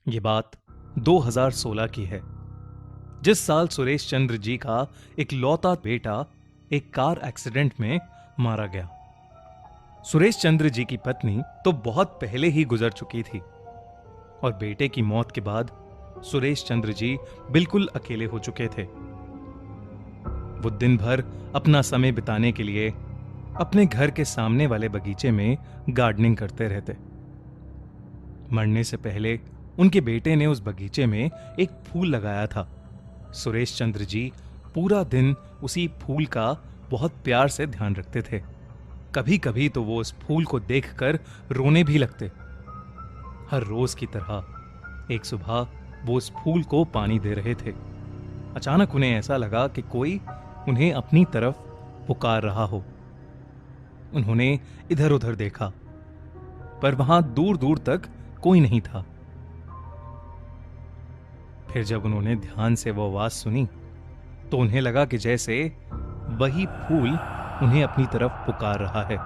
ये बात 2016 की है, जिस साल सुरेश चंद्र जी का इकलौता बेटा एक कार एक्सीडेंट में मारा गया। सुरेश चंद्र जी की पत्नी तो बहुत पहले ही गुजर चुकी थी और बेटे की मौत के बाद सुरेश चंद्र जी बिल्कुल अकेले हो चुके थे। वो दिन भर अपना समय बिताने के लिए अपने घर के सामने वाले बगीचे में गार्डनिंग करते रहते। मरने से पहले उनके बेटे ने उस बगीचे में एक फूल लगाया था। सुरेश चंद्र जी पूरा दिन उसी फूल का बहुत प्यार से ध्यान रखते थे। कभी कभी तो वो उस फूल को देखकर रोने भी लगते। हर रोज की तरह एक सुबह वो उस फूल को पानी दे रहे थे। अचानक उन्हें ऐसा लगा कि कोई उन्हें अपनी तरफ पुकार रहा हो। उन्होंने इधर उधर देखा, पर वहां दूर दूर तक कोई नहीं था। फिर जब उन्होंने ध्यान से वो आवाज सुनी तो उन्हें लगा कि जैसे वही फूल उन्हें अपनी तरफ पुकार रहा है।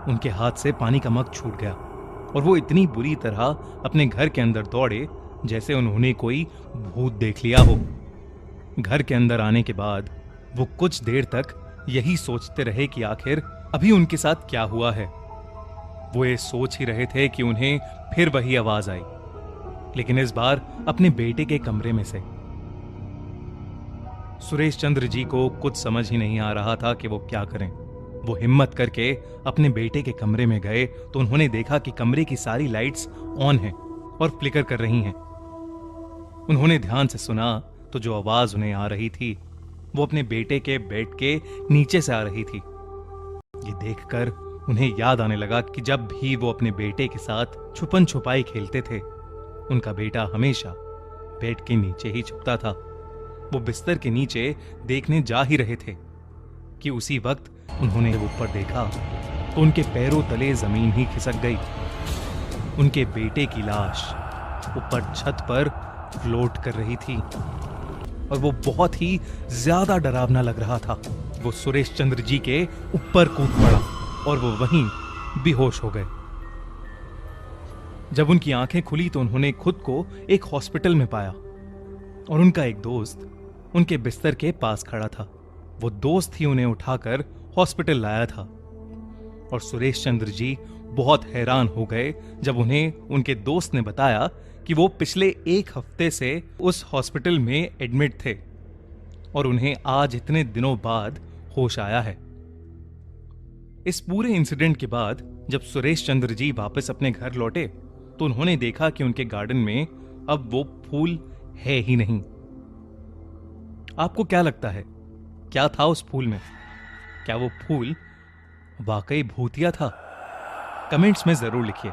उनके हाथ से पानी का मग छूट गया और वो इतनी बुरी तरह अपने घर के अंदर दौड़े जैसे उन्होंने कोई भूत देख लिया हो। घर के अंदर आने के बाद वो कुछ देर तक यही सोचते रहे कि आखिर अभी उनके साथ क्या हुआ है। वो ये सोच ही रहे थे कि उन्हें फिर वही आवाज आई, लेकिन इस बार अपने बेटे के कमरे में से। सुरेश चंद्र जी को कुछ समझ ही नहीं आ रहा था कि वो क्या करें। वो हिम्मत करके अपने बेटे के कमरे में गए तो उन्होंने देखा कि कमरे की सारी लाइट्स ऑन हैं और फ्लिकर कर रही हैं। उन्होंने ध्यान से सुना तो जो आवाज उन्हें आ रही थी वो अपने बेटे के बेड के नीचे से आ रही थी। ये देखकर उन्हें याद आने लगा कि जब भी वो अपने बेटे के साथ छुपन छुपाई खेलते थे, उनका बेटा हमेशा बेड के नीचे ही छुपता था। वो बिस्तर के नीचे देखने जा ही रहे थे कि उसी वक्त उन्होंने ऊपर देखा तो उनके पैरों तले जमीन ही खिसक गई। उनके बेटे की लाश ऊपर छत पर फ्लोट कर रही थी और वो बहुत ही ज्यादा डरावना लग रहा था। वो सुरेश चंद्र जी के ऊपर कूद पड़ा और वो वहीं बेहोश हो गए। जब उनकी आंखें खुली तो उन्होंने खुद को एक हॉस्पिटल में पाया और उनका एक दोस्त उनके बिस्तर के पास खड़ा था। वो दोस्त ही उन्हें उठाकर हॉस्पिटल लाया था और सुरेश चंद्र जी बहुत हैरान हो गए जब उन्हें उनके दोस्त ने बताया कि वो पिछले एक हफ्ते से उस हॉस्पिटल में एडमिट थे और उन्हें आज इतने दिनों बाद होश आया है। इस पूरे इंसिडेंट के बाद जब सुरेश चंद्र जी वापस अपने घर लौटे तो उन्होंने देखा कि उनके गार्डन में अब वो फूल है ही नहीं। आपको क्या लगता है, क्या था उस फूल में? क्या वो फूल वाकई भूतिया था? कमेंट्स में जरूर लिखिए।